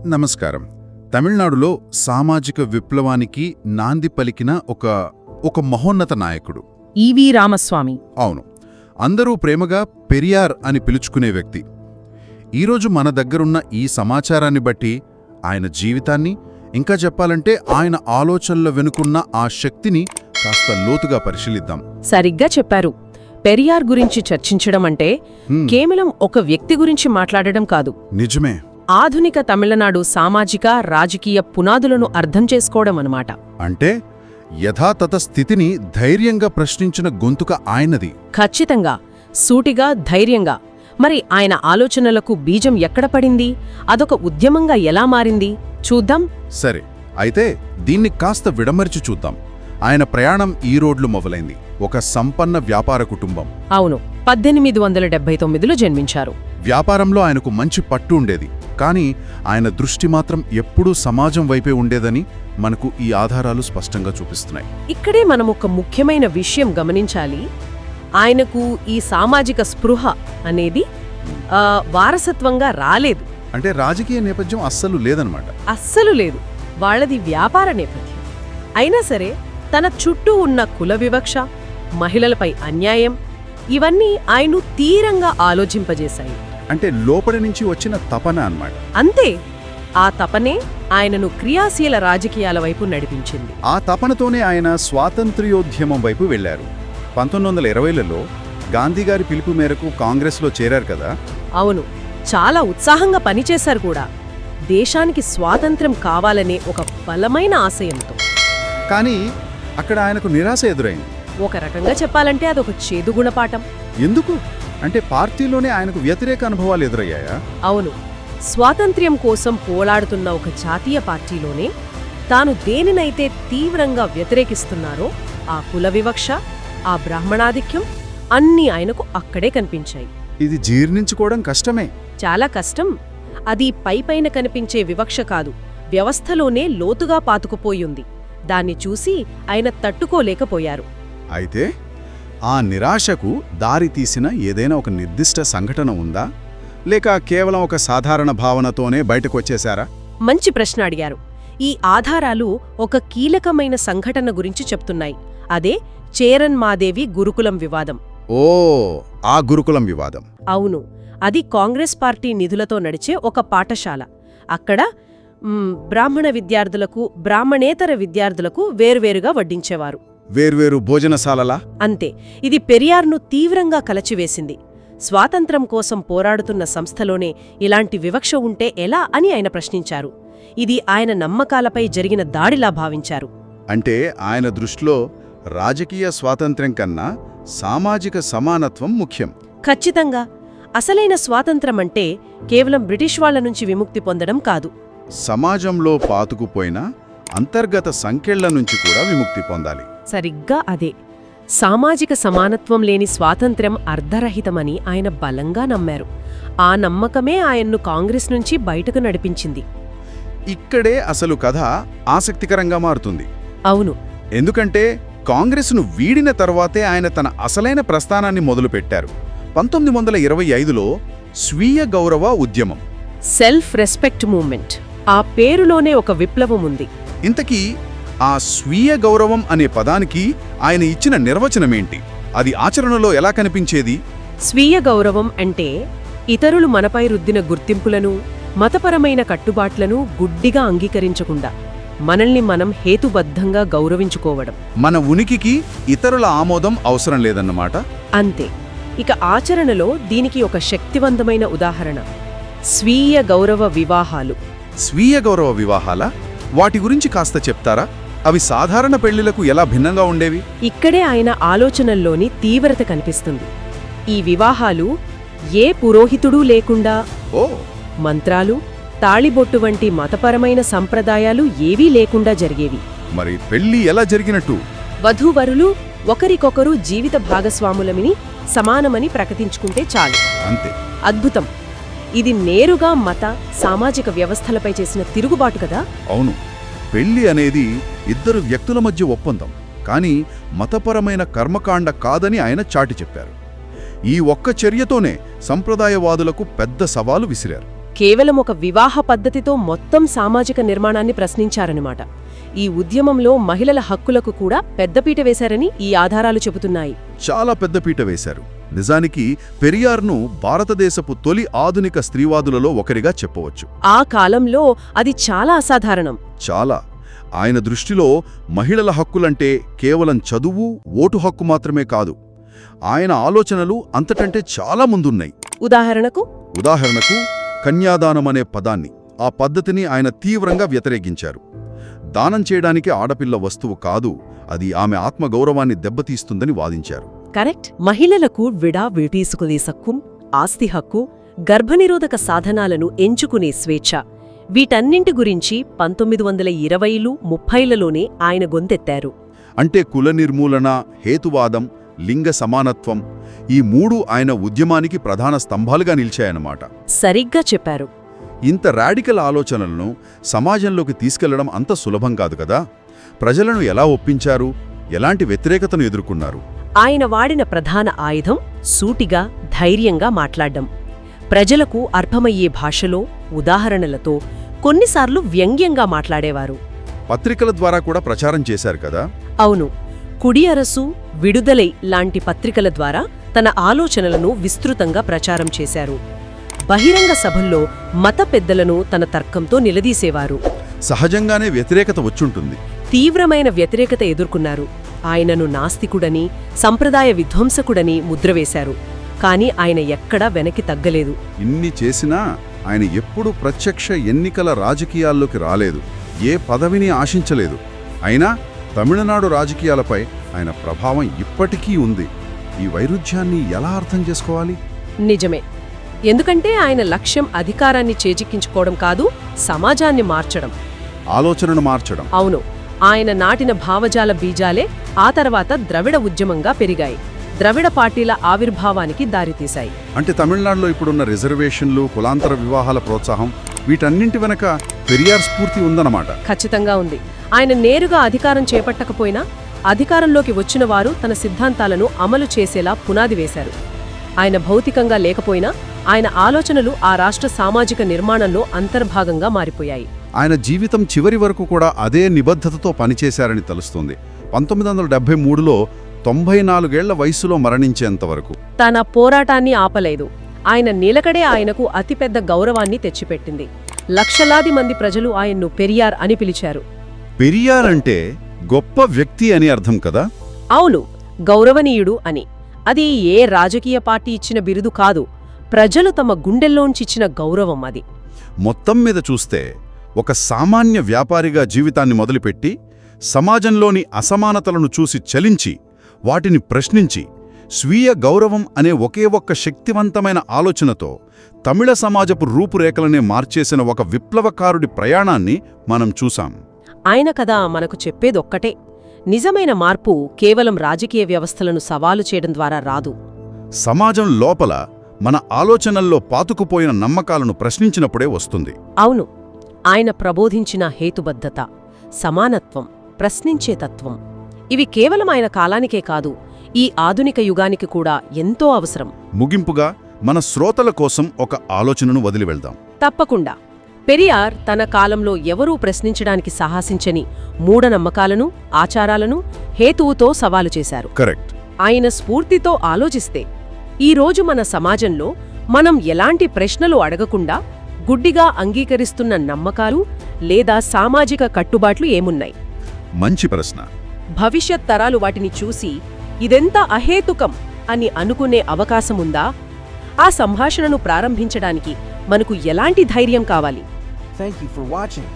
నమస్కారం. తమిళనాడులో సామాజిక విప్లవానికి నాంది పలికిన ఒక మహోన్నత నాయకుడు ఈవి రామస్వామి. అవును, అందరూ ప్రేమగా పెరియార్ అని పిలుచుకునే వ్యక్తి. ఈరోజు మన దగ్గరున్న ఈ సమాచారాన్ని బట్టి ఆయన జీవితాన్ని, ఇంకా చెప్పాలంటే ఆయన ఆలోచనల వెనుకున్న ఆ శక్తిని కాస్త లోతుగా పరిశీలిద్దాం. సరిగ్గా చెప్పారు. పెరియార్ గురించి చర్చించడం అంటే కేవలం ఒక వ్యక్తి గురించి మాట్లాడడం కాదు. నిజమే. ఆధునిక తమిళనాడు సామాజిక రాజకీయ పునాదులను అర్థం చేసుకోవడం అన్నమాట. అంటే యథాతథ స్థితిని ధైర్యంగా ప్రశ్నించిన గొంతుక ఆయనది. ఖచ్చితంగా, సూటిగా, ధైర్యంగా. మరి ఆయన ఆలోచనలకు బీజం ఎక్కడ పడింది? అదొక ఉద్యమంగా ఎలా మారింది? చూద్దాం. సరే, అయితే దీన్ని కాస్త విడమర్చి చూద్దాం. ఆయన ప్రయాణం ఈ రోడ్లు మొదలైంది. ఒక సంపన్న వ్యాపార కుటుంబం. అవును, 1879లో జన్మించారు. వ్యాపారంలో ఆయనకు మంచి పట్టు ఉండేది. కానీ ఆయన దృష్టి మాత్రం ఎప్పుడూ సమాజం వైపే ఉండేదని మనకు ఈ ఆధారాలు స్పష్టంగా చూపిస్తున్నాయి. ఇక్కడే మనం ఒక ముఖ్యమైన విషయం గమనించాలి. ఆయనకు ఈ సామాజిక స్పృహ అనేది వారసత్వంగా రాలేదు. అంటే రాజకీయ నేపథ్యం అస్సలు లేదనమాట. అస్సలు లేదు. వాళ్ళది వ్యాపార నేపథ్యం. అయినా సరే తన చుట్టూ ఉన్న కుల వివక్ష, మహిళలపై అన్యాయం, ఇవన్నీ ఆయన్ను తీరంగా ఆలోచింపజేశాయి. అంటే లోపలి నుంచి వచ్చిన తపన అన్నమాట. అంతే. ఆ తపనే ఆయనను క్రియాశీల రాజకీయాల వైపు నడిపించింది. ఆ తపనతోనే ఆయన స్వాతంత్ర్యోద్యమం వైపు వెళ్లారు. 1920లలో గాంధీగారి పిలుపు మేరకు కాంగ్రెస్లో చేరారు కదా. అవును, చాలా ఉత్సాహంగా పనిచేశారు కూడా. దేశానికి స్వాతంత్ర్యం కావాలనే ఒక బలమైన ఆశయంతో. కానీ అక్కడ ఆయనకు నిరాశ ఎదురైంది. ఒక రకంగా చెప్పాలంటే అదొక చేదు గుణపాఠం. ఎందుకు అంటే పార్టీలోనే ఆయనకు వ్యతిరేక అనుభవాలు ఎదురయ్యాయా? అవును, స్వాతంత్ర్యం కోసం పోరాడుతున్న ఒక జాతీయ పార్టీలోనే తాను దేనినైతే తీవ్రంగా వ్యతిరేకిస్తున్నారో ఆ కుల వివక్ష, ఆ బ్రాహ్మణాధిక్యం అన్నీ ఆయనకు అక్కడే కనిపించాయి. ఇది జీర్ణించుకోవడం కష్టమే. చాలా కష్టం. అది పైపైన కనిపించే వివక్ష కాదు, వ్యవస్థలోనే లోతుగా పాతుకుపోయింది. దాన్ని చూసి ఆయన తట్టుకోలేకపోయారు. అయితే ఆ నిరాశకు దారి తీసిన ఏదైనా ఒక నిర్దిష్ట సంఘటన ఉందా, లేక కేవలం ఒక సాధారణ భావనతోనే బయటకొచ్చేశారా? మంచి ప్రశ్న అడిగారు. ఈ ఆధారాలు ఒక కీలకమైన సంఘటన గురించి చెప్తున్నాయి. అదే చేరన్ మాదేవి గురుకులం వివాదం. ఓ, ఆ గురుకులం వివాదం. అవును, అది కాంగ్రెస్ పార్టీ నిధులతో నడిచే ఒక పాఠశాల. అక్కడ బ్రాహ్మణ విద్యార్థులకు, బ్రాహ్మణేతర విద్యార్థులకు వేర్వేరుగా వడ్డించేవారు. వేర్వేరు భోజనశాలలా? అంతే. ఇది పెరియార్ను తీవ్రంగా కలచివేసింది. స్వాతంత్రం కోసం పోరాడుతున్న సంస్థలోనే ఇలాంటి వివక్ష ఉంటే ఎలా అని ఆయన ప్రశ్నించారు. ఇది ఆయన నమ్మకాలపై జరిగిన దాడిలా భావించారు. అంటే ఆయన దృష్టిలో రాజకీయ స్వాతంత్ర్యం కన్నా సామాజిక సమానత్వం ముఖ్యం. ఖచ్చితంగా. అసలైన స్వాతంత్రం అంటే కేవలం బ్రిటిష్ వాళ్ల నుంచి విముక్తి పొందడం కాదు, సమాజంలో పాతుకుపోయిన అంతర్గత సంకెళ్ల నుంచి కూడా విముక్తి పొందాలి. సరిగ్గా అదే. సామాజిక సమానత్వం లేని స్వాతంత్ర్యం అర్ధరహితమని ఆయన బలంగా నమ్మారు. ఆ నమ్మకమే ఆయన్ను కాంగ్రెస్ నుంచి బయటకు నడిపించింది. ఇక్కడే అసలు కథ ఆసక్తికరంగా మారుతుంది. అవును, ఎందుకంటే కాంగ్రెస్ను వీడిన తర్వాతే ఆయన తన అసలైన ప్రస్థానాన్ని మొదలుపెట్టారు. 1925లో స్వీయ గౌరవ ఉద్యమం, సెల్ఫ్ రెస్పెక్ట్ మూవ్మెంట్. ఆ పేరులోనే ఒక విప్లవం ఉంది. ఇంతకీ ఆ స్వీయ గౌరవం అనే పదానికి ఆయన ఇచ్చిన నిర్వచనమేంటి? అది ఆచరణలో ఎలా కనిపించేది? స్వీయ గౌరవం అంటే ఇతరులు మనపై రుద్దిన గుర్తింపులను, మతపరమైన కట్టుబాట్లను గుడ్డిగా అంగీకరించకుండా మనల్ని మనం హేతుబద్ధంగా గౌరవించుకోవడం. మన ఉనికికి ఇతరుల ఆమోదం అవసరం లేదన్నమాట. అంతే. ఇక ఆచరణలో దీనికి ఒక శక్తివంతమైన ఉదాహరణ స్వీయ గౌరవ వివాహాలు. స్వీయ గౌరవ వివాహాల? వాటి గురించి కాస్త చెప్తారా? అవి సాధారణ పెళ్లిలకు ఎలా భిన్నంగా ఉండేవి? ఇక్కడే ఆయన ఆలోచనల్లోని తీవ్రత కనిపిస్తుంది. ఈ వివాహాలు ఏ పురోహితుడూ లేకుండా, మంత్రాలు, తాళిబొట్టు వంటి మతపరమైన సంప్రదాయాలు ఏవీ లేకుండా జరిగేవి. మరి పెళ్లి ఎలా జరిగినట్టు? వధూవరులు ఒకరికొకరు జీవిత భాగస్వాములమిని సమానమని ప్రకటించుకుంటే చాలు. అంతే. అద్భుతం. ఇది నేరుగా మత, సామాజిక వ్యవస్థలపై చేసిన తిరుగుబాటు కదా. అవును, పెళ్లి అనేది ఇద్దరు వ్యక్తుల మధ్య ఒప్పందం, కానీ మతపరమైన కర్మకాండ కాదని ఆయన చాటి చెప్పారు. ఈ ఒక్క చర్యతోనే సంప్రదాయవాదులకు పెద్ద సవాలు విసిరారు. కేవలం ఒక వివాహ పద్ధతితో మొత్తం సామాజిక నిర్మాణాన్ని ప్రశ్నించారన్నమాట. ఈ ఉద్యమంలో మహిళల హక్కులకు కూడా పెద్దపీట వేశారని ఈ ఆధారాలు చెబుతున్నాయి. చాలా పెద్దపీట వేశారు. నిజానికి పెరియార్ను భారతదేశపు తొలి ఆధునిక స్త్రీవాదులలో ఒకరిగా చెప్పవచ్చు. ఆ కాలంలో అది చాలా అసాధారణం. చాలా. ఆయన దృష్టిలో మహిళల హక్కులంటే కేవలం చదువు, ఓటు హక్కు మాత్రమే కాదు. ఆయన ఆలోచనలు అంతకంటే చాలా ముందున్నాయి. ఉదాహరణకు కన్యాదానమనే పదాన్ని, ఆ పద్ధతిని ఆయన తీవ్రంగా వ్యతిరేకించారు. దానం చేయడానికి ఆడపిల్ల వస్తువు కాదు, అది ఆమె ఆత్మగౌరవాన్ని దెబ్బతీస్తుందని వాదించారు. కరెక్ట్. మహిళలకు విడావేటీసుకునే హక్కు, ఆస్తి హక్కు, గర్భనిరోధక సాధనాలను ఎంచుకునే స్వేచ్ఛ, వీటన్నింటి గురించి 1920లు 30లలోనే ఆయన గొంతెత్తారు. అంటే కుల నిర్మూలన, హేతువాదం, లింగ సమానత్వం, ఈ మూడు ఆయన ఉద్యమానికి ప్రధాన స్తంభాలుగా నిలిచాయన్నమాట. సరిగ్గా చెప్పారు. ఇంత రాడికల్ ఆలోచనలను సమాజంలోకి తీసుకెళ్లడం అంత సులభం కాదు కదా. ప్రజలను ఎలా ఒప్పించారు, ఎలాంటి వ్యతిరేకతను ఎదుర్కొన్నారు? ఆయన వాడిన ప్రధాన ఆయుధం సూటిగా, ధైర్యంగా మాట్లాడ్డం. ప్రజలకు అర్థమయ్యే భాషలో, ఉదాహరణలతో, కొన్నిసార్లు వ్యంగ్యంగా మాట్లాడేవారు. పత్రికల ద్వారా కూడా ప్రచారం చేశారు కదా. అవును. కుడి అరసు, విడుదలై లాంటి పత్రికల ద్వారా తన ఆలోచనలను విస్తృతంగా ప్రచారం చేశారు. బహిరంగ సభల్లో మత పెద్దలను తన తర్కంతో నిలదీసేవారు. సహజంగానే వ్యతిరేకత వచ్చుంటుంది. తీవ్రమైన వ్యతిరేకత ఎదుర్కొన్నారు. ఆయనను నాస్తికుడని, సంప్రదాయ విధ్వంసకుడని ముద్రవేశారు. కాని ఆయన ఎక్కడా వెనక్కి తగ్గలేదు. ఇన్ని చేసినా ఆయన ఎప్పుడూ ప్రత్యక్ష ఎన్నికల రాజకీయాల్లోకి రాలేదు, ఏ పదవిని ఆశించలేదు. అయినా తమిళనాడు రాజకీయాలపై ఆయన ప్రభావం ఇప్పటికీ ఉంది. ఈ వైరుధ్యాన్ని ఎలా అర్థం చేసుకోవాలి? నిజమే. ఎందుకంటే ఆయన లక్ష్యం అధికారాన్ని చేజిక్కించుకోవడం కాదు, సమాజాన్ని మార్చడం, ఆలోచనను మార్చడం. అవును. ఆయన నాటిన భావజాల బీజాలే ఆ తర్వాత ద్రవిడ ఉద్యమంగా పెరిగాయి, ద్రవిడ పార్టీల ఆవిర్భావానికి దారితీశాయి. అంటే తమిళనాడులో ఇప్పుడున్న రిజర్వేషన్లు, కులాంతర వివాహాల ప్రోత్సాహం, వీటన్నింటి వెనక పెరియార్ స్ఫూర్తి ఉందన్నమాట. ఖచ్చితంగా ఉంది. ఆయన నేరుగా అధికారం చేపట్టకపోయినా అధికారంలోకి వచ్చిన వారు తన సిద్ధాంతాలను అమలు చేసేలా పునాది వేశారు. ఆయన భౌతికంగా లేకపోయినా ఆయన ఆలోచనలు ఆ రాష్ట్ర సామాజిక నిర్మాణంలో అంతర్భాగంగా మారిపోయాయి. ఆయన జీవితం చివరి వరకు కూడా అదే నిబద్ధతతో పనిచేశారని తెలుస్తుంది. 1973లో 94 ఏళ్ల వయసులో మరణించేంతవరకు తన పోరాటాన్ని ఆపలేదు. ఆయన నిలకడే ఆయనకు అతిపెద్ద గౌరవాన్ని తెచ్చిపెట్టింది. లక్షలాది మంది ప్రజలు ఆయన్ను పెరియార్ అని పిలిచారు. పెరియార్ అంటే గొప్ప వ్యక్తి అని అర్థం కదా. అవును, గౌరవనీయుడు అని. అది ఏ రాజకీయ పార్టీ ఇచ్చిన బిరుదు కాదు, ప్రజలు తమ గుండెల్లోంచిచ్చిన గౌరవం అది. మొత్తం మీద చూస్తే ఒక సామాన్య వ్యాపారిగా జీవితాన్ని మొదలుపెట్టి, సమాజంలోని అసమానతలను చూసి చలించి, వాటిని ప్రశ్నించి, స్వీయ గౌరవం అనే ఒకే ఒక్క శక్తివంతమైన ఆలోచనతో తమిళ సమాజపు రూపురేఖలనే మార్చేసిన ఒక విప్లవకారుడి ప్రయాణాన్ని మనం చూశాం. ఆయన కథ మనకు చెప్పేదొక్కటే: నిజమైన మార్పు కేవలం రాజకీయ వ్యవస్థలను సవాలు చేయడం ద్వారా రాదు. సమాజం లోపల మన ఆలోచనల్లో పాతుకుపోయిన నమ్మకాలను ప్రశ్నించినప్పుడే వస్తుంది. అవును. ఆయన ప్రబోధించిన హేతుబద్ధత, సమానత్వం, ప్రశ్నించే తత్వం, ఇవి కేవలం ఆయన కాలానికే కాదు, ఈ ఆధునిక యుగానికి కూడా ఎంతో అవసరం. ముగింపుగా మన శ్రోతల కోసం ఒక ఆలోచనను వదిలి వెళ్దాం. తప్పకుండా. పెరియార్ తన కాలంలో ఎవరూ ప్రశ్నించడానికి సాహసించని మూఢనమ్మకాలను, ఆచారాలను హేతువుతో సవాలు చేశారు. కరెక్ట్. ఆయన స్ఫూర్తితో ఆలోచిస్తే ఈరోజు మన సమాజంలో మనం ఎలాంటి ప్రశ్నలు అడగకుండా గుడ్డిగా అంగీకరిస్తున్న నమ్మకాలు లేదా సామాజిక కట్టుబాట్లు ఏమున్నాయి? మంచి ప్రశ్న. భవిష్యత్ తరాలు వాటిని చూసి ఇదెంత అహేతుకం అని అనుకునే అవకాశముందా? ఆ సంభాషణను ప్రారంభించడానికి మనకు ఎలాంటి ధైర్యం కావాలి? Thank you for watching.